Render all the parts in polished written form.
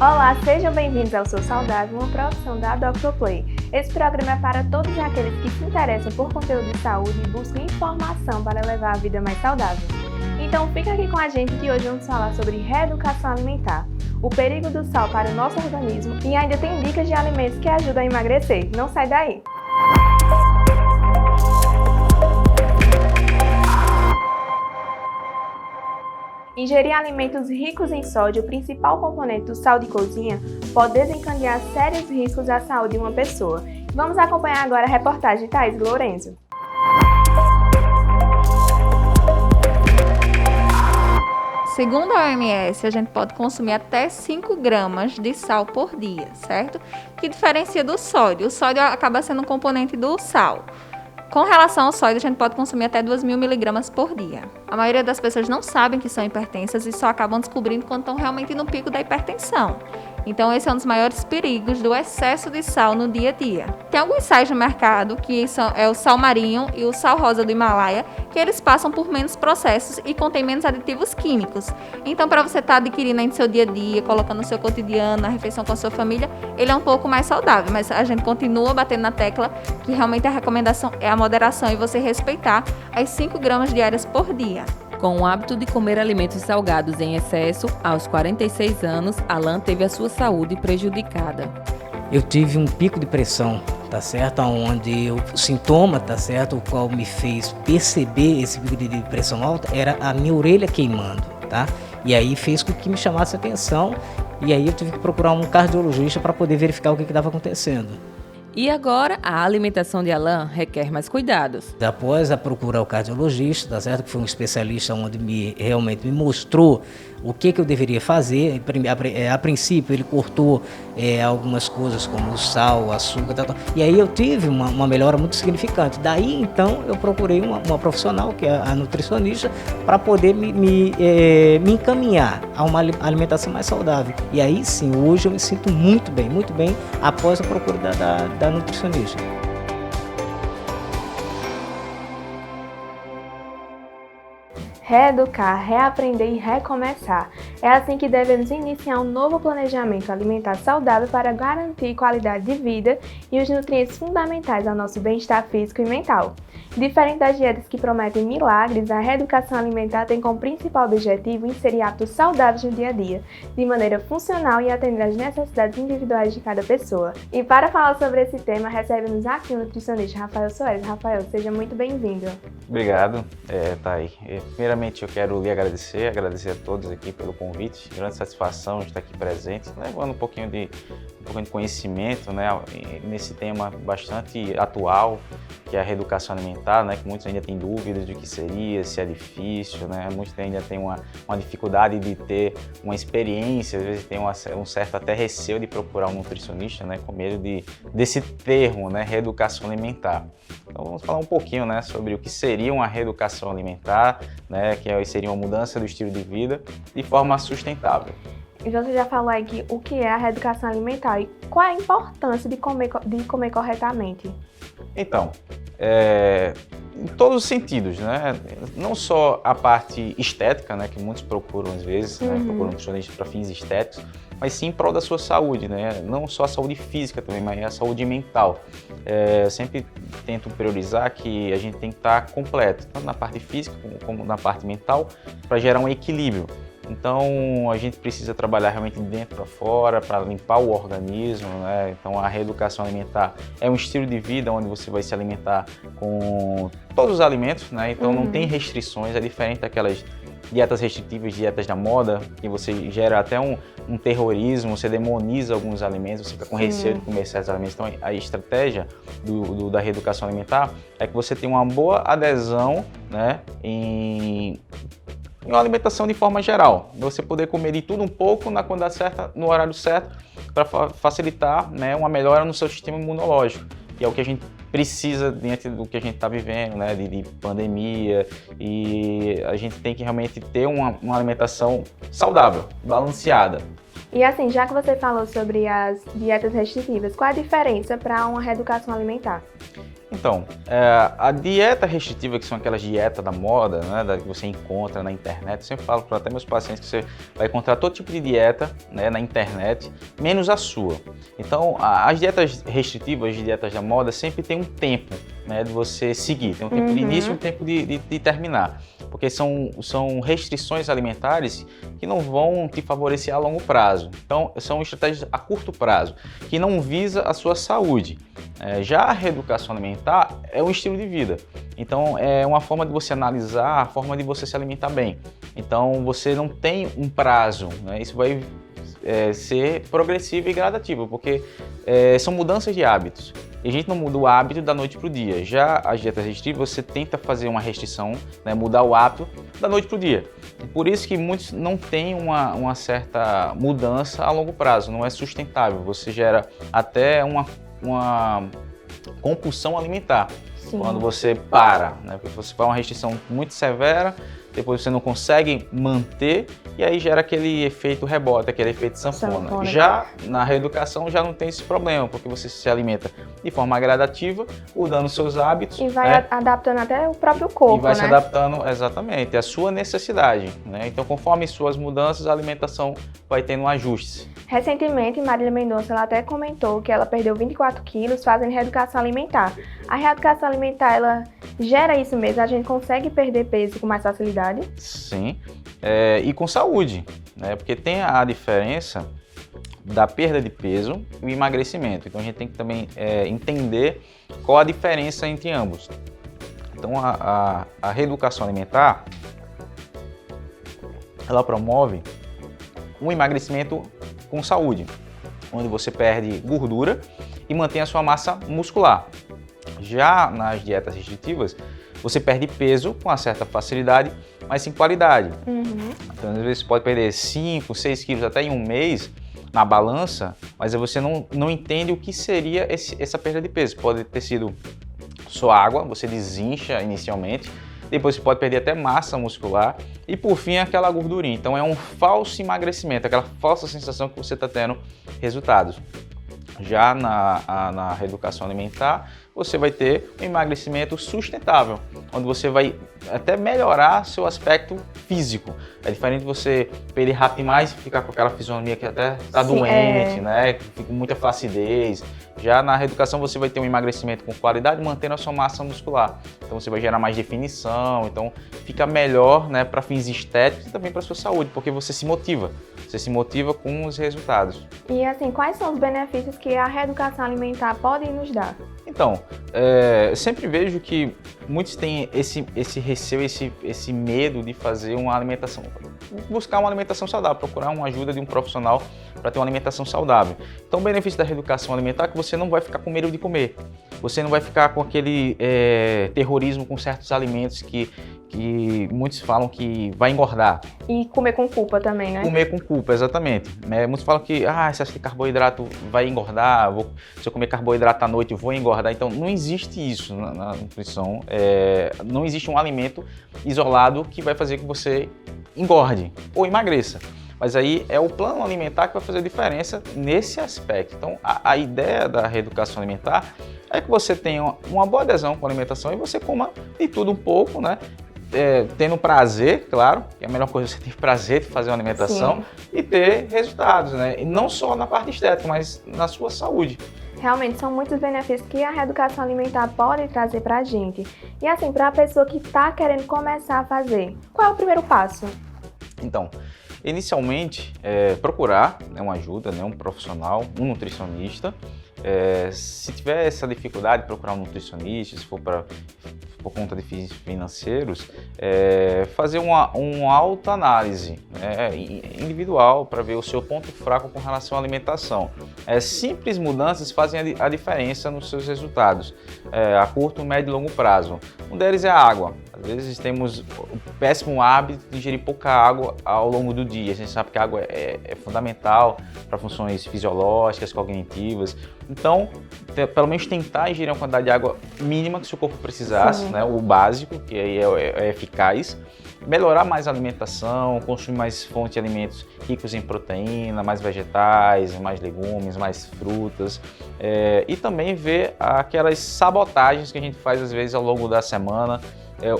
Olá, sejam bem-vindos ao Sou Saudável, uma produção da Dr. Play. Esse programa é para todos aqueles que se interessam por conteúdo de saúde e buscam informação para levar a vida mais saudável. Então fica aqui com a gente que hoje vamos falar sobre reeducação alimentar, o perigo do sal para o nosso organismo e ainda tem dicas de alimentos que ajudam a emagrecer. Não sai daí! Ingerir alimentos ricos em sódio, o principal componente do sal de cozinha, pode desencadear sérios riscos à saúde de uma pessoa. Vamos acompanhar agora a reportagem de Thaís Lourenço. Segundo a OMS, a gente pode consumir até 5 gramas de sal por dia, certo? Que diferencia do sódio. O sódio acaba sendo um componente do sal. Com relação ao sódio, a gente pode consumir até 2.000 miligramas por dia. A maioria das pessoas não sabem que são hipertensas e só acabam descobrindo quando estão realmente no pico da hipertensão. Então, esse é um dos maiores perigos do excesso de sal no dia a dia. Tem alguns sais no mercado, que é o sal marinho e o sal rosa do Himalaia, que eles passam por menos processos e contêm menos aditivos químicos. Então, para você estar adquirindo aí no seu dia a dia, colocando no seu cotidiano, na refeição com a sua família, ele é um pouco mais saudável. Mas a gente continua batendo na tecla que realmente a recomendação é a moderação e você respeitar as 5 gramas diárias por dia. Com o hábito de comer alimentos salgados em excesso, aos 46 anos, Alan teve a sua saúde prejudicada. Eu tive um pico de pressão, tá certo? Onde o sintoma, tá certo? O qual me fez perceber esse pico de pressão alta era a minha orelha queimando, tá? E aí fez com que me chamasse a atenção e aí eu tive que procurar um cardiologista para poder verificar o que estava acontecendo. E agora, a alimentação de Alan requer mais cuidados. Após a procurar o cardiologista, tá certo? Que foi um especialista onde realmente me mostrou o que eu deveria fazer. A princípio ele cortou algumas coisas como o sal, o açúcar, tal. E aí eu tive uma melhora muito significante. Daí então eu procurei uma profissional, que é a nutricionista, para poder me encaminhar a uma alimentação mais saudável. E aí sim, hoje eu me sinto muito bem após a procura da nutricionista. Reeducar, reaprender e recomeçar. É assim que devemos iniciar um novo planejamento alimentar saudável para garantir qualidade de vida e os nutrientes fundamentais ao nosso bem-estar físico e mental. Diferente das dietas que prometem milagres, a reeducação alimentar tem como principal objetivo inserir hábitos saudáveis no dia a dia, de maneira funcional e atender às necessidades individuais de cada pessoa. E para falar sobre esse tema, recebemos aqui o nutricionista Rafael Soares. Rafael, seja muito bem-vindo. Obrigado, Thay. Primeiramente, eu quero lhe agradecer a todos aqui pelo convite. Grande satisfação de estar aqui presente, levando um pouquinho de conhecimento, né, nesse tema bastante atual, que é a reeducação alimentar, né, que muitos ainda têm dúvidas de que seria, se é difícil, né, muitos ainda têm uma dificuldade de ter uma experiência, às vezes tem um certo até receio de procurar um nutricionista, né, com medo desse termo, né, reeducação alimentar. Então vamos falar um pouquinho, né, sobre o que seria uma reeducação alimentar, né, que seria uma mudança do estilo de vida de forma sustentável. E você já falou aqui o que é a reeducação alimentar e qual é a importância de comer corretamente? Então, em todos os sentidos, né? Não só a parte estética, né, que muitos procuram às vezes, né, procuram nutricionista para fins estéticos, mas sim em prol da sua saúde, né? Não só a saúde física também, mas a saúde mental. Eu sempre tento priorizar que a gente tem que estar completo, tanto na parte física como na parte mental, para gerar um equilíbrio. Então, a gente precisa trabalhar realmente de dentro para fora, para limpar o organismo, né? Então, a reeducação alimentar é um estilo de vida onde você vai se alimentar com todos os alimentos, né? Então, não tem restrições, é diferente daquelas dietas restritivas, dietas da moda, que você gera até um terrorismo, você demoniza alguns alimentos, você fica com receio de comer certos alimentos. Então, a estratégia da reeducação alimentar é que você tenha uma boa adesão, né, em uma alimentação de forma geral, você poder comer de tudo um pouco na quantidade certa, no horário certo, para facilitar, né, uma melhora no seu sistema imunológico, que é o que a gente precisa diante do que a gente está vivendo, né, de pandemia, e a gente tem que realmente ter uma alimentação saudável, balanceada. E assim, já que você falou sobre as dietas restritivas, qual é a diferença para uma reeducação alimentar? Então, a dieta restritiva, que são aquelas dietas da moda, né, que você encontra na internet, eu sempre falo para até meus pacientes que você vai encontrar todo tipo de dieta, né, na internet, menos a sua. Então, as dietas restritivas, as dietas da moda, sempre tem um tempo, né, de você seguir. Tem um tempo de início e um tempo de terminar. Porque são restrições alimentares que não vão te favorecer a longo prazo. Então, são estratégias a curto prazo, que não visa a sua saúde. Já a reeducação alimentar é um estilo de vida. Então, é uma forma de você analisar a forma de você se alimentar bem. Então, você não tem um prazo, né? Isso vai ser progressivo e gradativo, porque são mudanças de hábitos. E a gente não muda o hábito da noite para o dia. Já as dietas restritivas, você tenta fazer uma restrição, né, mudar o hábito da noite para o dia. E por isso que muitos não têm uma certa mudança a longo prazo, não é sustentável. Você gera até uma compulsão alimentar. Sim. Quando você para, né? Porque você faz uma restrição muito severa, depois você não consegue manter e aí gera aquele efeito rebote, aquele efeito sanfona. Já na reeducação já não tem esse problema, porque você se alimenta de forma gradativa, mudando seus hábitos. E vai adaptando até o próprio corpo, e vai se adaptando, exatamente, à sua necessidade, né? Então, conforme suas mudanças, a alimentação vai tendo um ajuste. Recentemente, Marília Mendonça ela até comentou que ela perdeu 24 quilos fazendo reeducação alimentar. A reeducação alimentar, ela gera isso mesmo? A gente consegue perder peso com mais facilidade? Sim, e com saúde, né? Porque tem a diferença da perda de peso e o emagrecimento. Então a gente tem que também entender qual a diferença entre ambos. Então a reeducação alimentar, ela promove um emagrecimento com saúde, onde você perde gordura e mantém a sua massa muscular. Já nas dietas restritivas, você perde peso com uma certa facilidade, mas sem qualidade. Então, às vezes você pode perder 5, 6 quilos até em um mês na balança, mas você não entende o que seria essa perda de peso. Pode ter sido só água, você desincha inicialmente, depois você pode perder até massa muscular e por fim aquela gordurinha. Então é um falso emagrecimento, aquela falsa sensação que você está tendo resultados. Já na reeducação alimentar, você vai ter um emagrecimento sustentável, onde você vai até melhorar seu aspecto físico. É diferente de você perder rápido demais e ficar com aquela fisionomia que até está doente, né? Fica com muita flacidez. Já na reeducação você vai ter um emagrecimento com qualidade, mantendo a sua massa muscular. Então você vai gerar mais definição, então fica melhor, né, para fins estéticos e também para a sua saúde, porque você se motiva. Você se motiva com os resultados. E assim, quais são os benefícios que a reeducação alimentar pode nos dar? Então, eu sempre vejo que muitos têm esse receio, esse medo de fazer uma alimentação, buscar uma alimentação saudável, procurar uma ajuda de um profissional para ter uma alimentação saudável. Então, o benefício da reeducação alimentar é que você não vai ficar com medo de comer. Você não vai ficar com aquele terrorismo com certos alimentos que muitos falam que vai engordar. E comer com culpa também, né? Comer com culpa, exatamente. Muitos falam que excesso de carboidrato vai engordar, se eu comer carboidrato à noite eu vou engordar. Então não existe isso na nutrição. Não existe um alimento isolado que vai fazer que você engorde ou emagreça. Mas aí é o plano alimentar que vai fazer a diferença nesse aspecto. Então a ideia da reeducação alimentar é que você tenha uma boa adesão com a alimentação e você coma de tudo um pouco, né? Tendo prazer, claro, que é a melhor coisa você ter prazer de fazer uma alimentação. Sim. E ter resultados, né? E não só na parte estética, mas na sua saúde. Realmente são muitos benefícios que a reeducação alimentar pode trazer pra gente. E assim, para a pessoa que está querendo começar a fazer, qual é o primeiro passo? Então, inicialmente, procurar uma ajuda, né, um profissional, um nutricionista. Se tiver essa dificuldade, procurar um nutricionista, se for por conta de fins financeiros, fazer uma autoanálise, né, individual para ver o seu ponto fraco com relação à alimentação. Simples mudanças fazem a diferença nos seus resultados, a curto, médio e longo prazo. Um deles é a água. Às Às vezes temos o péssimo hábito de ingerir pouca água ao longo do dia. A gente sabe que a água é fundamental para funções fisiológicas, cognitivas. Então, pelo menos tentar ingerir uma quantidade de água mínima que o seu corpo precisasse, né, o básico, que aí é eficaz. Melhorar mais a alimentação, consumir mais fontes de alimentos ricos em proteína, mais vegetais, mais legumes, mais frutas. E também ver aquelas sabotagens que a gente faz às vezes ao longo da semana,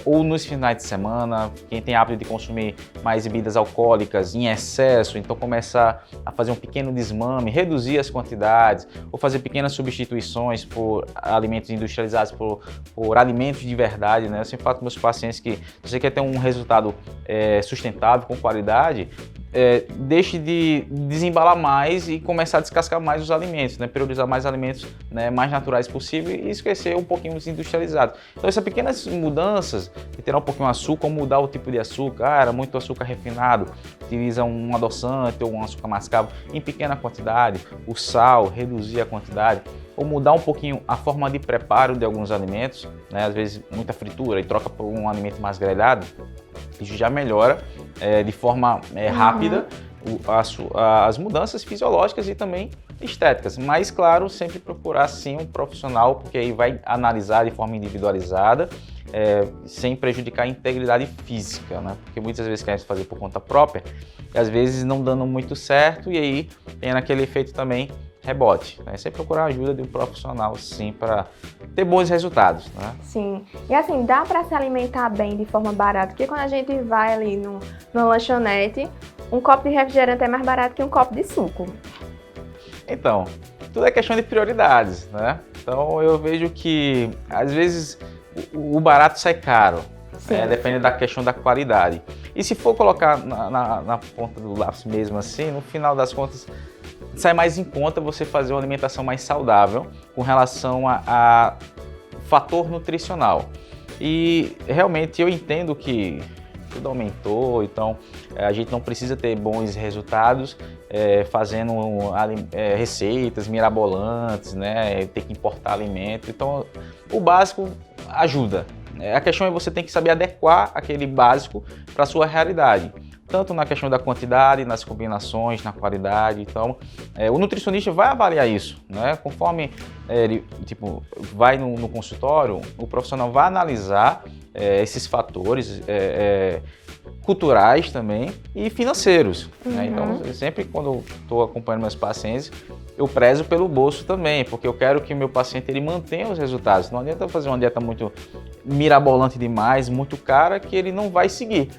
ou nos finais de semana. Quem tem hábito de consumir mais bebidas alcoólicas em excesso, então começar a fazer um pequeno desmame, reduzir as quantidades, ou fazer pequenas substituições por alimentos industrializados por alimentos de verdade, né? Eu sempre falo com meus pacientes que se você quer ter um resultado sustentável, com qualidade, deixe de desembalar mais e começar a descascar mais os alimentos, né? Priorizar mais alimentos, né, mais naturais possível e esquecer um pouquinho os industrializados. Então essas pequenas mudanças, de tirar um pouquinho de açúcar, ou mudar o tipo de açúcar, era muito açúcar refinado, utiliza um adoçante ou um açúcar mascavo em pequena quantidade, o sal, reduzir a quantidade, ou mudar um pouquinho a forma de preparo de alguns alimentos, né? Às vezes muita fritura e troca por um alimento mais grelhado, isso já melhora de forma rápida as mudanças fisiológicas e também estéticas. Mas, claro, sempre procurar sim um profissional, porque aí vai analisar de forma individualizada, sem prejudicar a integridade física, né? Porque muitas vezes querem fazer por conta própria e às vezes não dando muito certo e aí tem aquele efeito também rebote, né? Sempre procurar a ajuda de um profissional, sim, para ter bons resultados, né? Sim. E assim, dá para se alimentar bem de forma barata, porque quando a gente vai ali numa lanchonete, um copo de refrigerante é mais barato que um copo de suco. Então, tudo é questão de prioridades, né? Então eu vejo que às vezes o barato sai caro, depende da questão da qualidade. E se for colocar na ponta do lápis mesmo assim, no final das contas, sai mais em conta você fazer uma alimentação mais saudável com relação a fator nutricional. E realmente eu entendo que tudo aumentou, então a gente não precisa ter bons resultados fazendo receitas mirabolantes, né? Ter que importar alimento. Então o básico ajuda. A questão é você tem que saber adequar aquele básico para a sua realidade, tanto na questão da quantidade, nas combinações, na qualidade. Então, o nutricionista vai avaliar isso, né? Conforme ele vai no consultório, o profissional vai analisar esses fatores culturais também e financeiros, né? Então, sempre quando estou acompanhando meus pacientes, eu prezo pelo bolso também, porque eu quero que o meu paciente ele mantenha os resultados. Não adianta fazer uma dieta muito mirabolante demais, muito cara, que ele não vai seguir.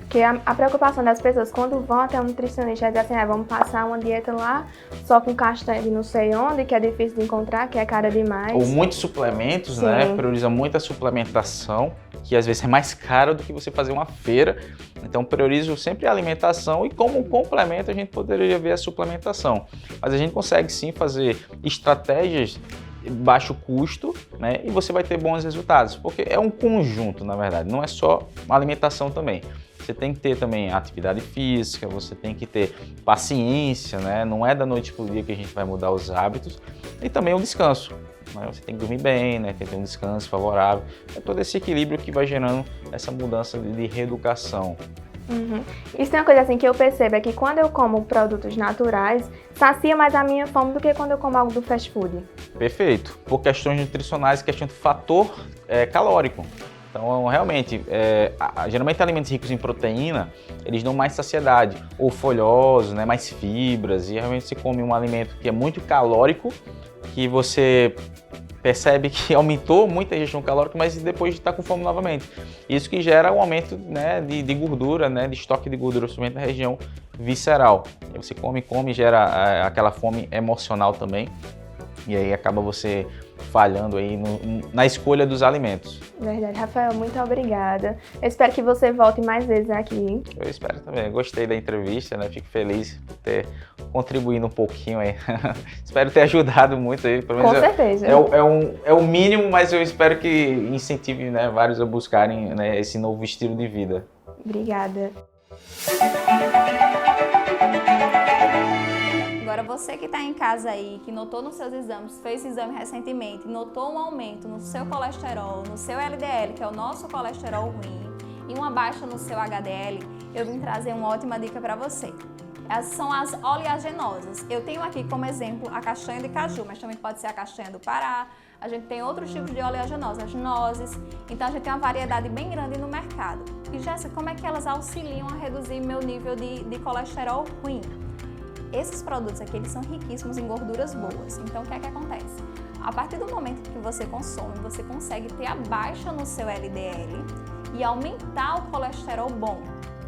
Porque a preocupação das pessoas quando vão até um nutricionista é dizer assim, vamos passar uma dieta lá só com castanha de não sei onde, que é difícil de encontrar, que é cara demais. Ou muitos suplementos, né? Prioriza muita suplementação, que às vezes é mais cara do que você fazer uma feira. Então priorizo sempre a alimentação e como complemento a gente poderia ver a suplementação. Mas a gente consegue sim fazer estratégias de baixo custo, né? E você vai ter bons resultados, porque é um conjunto, na verdade, não é só uma alimentação também. Você tem que ter também atividade física, você tem que ter paciência, né? Não é da noite para o dia que a gente vai mudar os hábitos. E também o descanso, né? Você tem que dormir bem, né? Tem que ter um descanso favorável. É todo esse equilíbrio que vai gerando essa mudança de reeducação. Isso tem uma coisa assim que eu percebo, é que quando eu como produtos naturais, sacia mais a minha fome do que quando eu como algo do fast food. Perfeito. Por questões nutricionais, questão de fator calórico. Então, realmente, geralmente alimentos ricos em proteína, eles dão mais saciedade, ou folhosos, né, mais fibras, e realmente você come um alimento que é muito calórico, que você percebe que aumentou muito a ingestão calórica, mas depois está com fome novamente. Isso que gera um aumento, né, de gordura, né, de estoque de gordura, principalmente na região visceral. E você come, gera aquela fome emocional também, e aí acaba você falhando aí na escolha dos alimentos. Verdade, Rafael, muito obrigada. Eu espero que você volte mais vezes aqui. Eu espero também. Gostei da entrevista, né? Fico feliz por ter contribuído um pouquinho aí. Espero ter ajudado muito aí. Pelo menos com certeza. É o mínimo, mas eu espero que incentive, né, vários a buscarem, né, esse novo estilo de vida. Obrigada. Agora você que está em casa aí, que notou nos seus exames, fez exame recentemente, notou um aumento no seu colesterol, no seu LDL, que é o nosso colesterol ruim, e uma baixa no seu HDL, eu vim trazer uma ótima dica para você. Essas são as oleaginosas. Eu tenho aqui como exemplo a castanha de caju, mas também pode ser a castanha do Pará. A gente tem outros tipos de oleaginosas, as nozes. Então a gente tem uma variedade bem grande no mercado. E Jéssica, como é que elas auxiliam a reduzir meu nível de colesterol ruim? Esses produtos aqui, eles são riquíssimos em gorduras boas. Então o que é que acontece? A partir do momento que você consome, você consegue ter a baixa no seu LDL e aumentar o colesterol bom.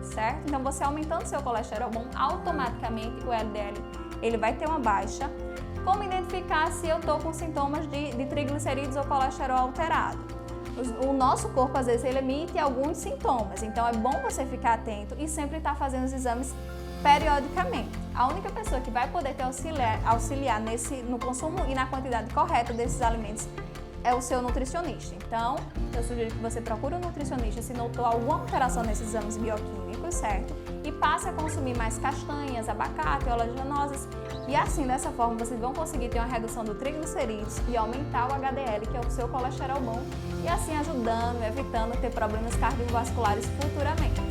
Certo? Então você aumentando seu colesterol bom, automaticamente o LDL ele vai ter uma baixa. Como identificar se eu estou com sintomas de triglicerídeos ou colesterol alterado? O nosso corpo às vezes ele emite alguns sintomas, então é bom você ficar atento e sempre estar fazendo os exames periodicamente. A única pessoa que vai poder te auxiliar no consumo e na quantidade correta desses alimentos é o seu nutricionista. Então, eu sugiro que você procure um nutricionista se notou alguma alteração nesses exames bioquímicos, certo? E passe a consumir mais castanhas, abacate, oleaginosas. E assim, dessa forma, vocês vão conseguir ter uma redução do triglicerídeos e aumentar o HDL, que é o seu colesterol bom, e assim ajudando, evitando ter problemas cardiovasculares futuramente.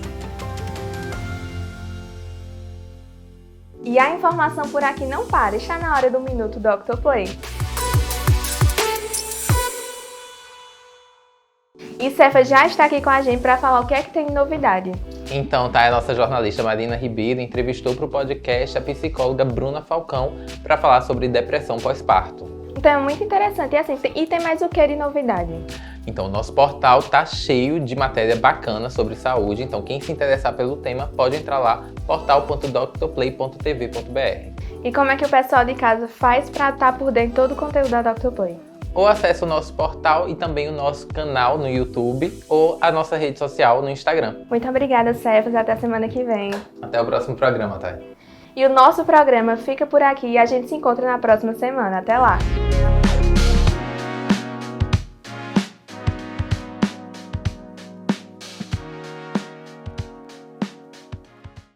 E a informação por aqui não para, está na hora do Minuto Dr. Play. E Cefa já está aqui com a gente para falar o que é que tem de novidade. Então, a nossa jornalista Marina Ribeiro entrevistou para o podcast a psicóloga Bruna Falcão para falar sobre depressão pós-parto. Então é muito interessante. E assim, tem mais o que de novidade? Então, o nosso portal tá cheio de matéria bacana sobre saúde. Então, quem se interessar pelo tema pode entrar lá, portal.drplay.tv.br. E como é que o pessoal de casa faz para estar por dentro de todo o conteúdo da Dr. Play? Ou acesse o nosso portal e também o nosso canal no YouTube ou a nossa rede social no Instagram. Muito obrigada, Cefas. Até a semana que vem. Até o próximo programa, Thay. E o nosso programa fica por aqui e a gente se encontra na próxima semana. Até lá!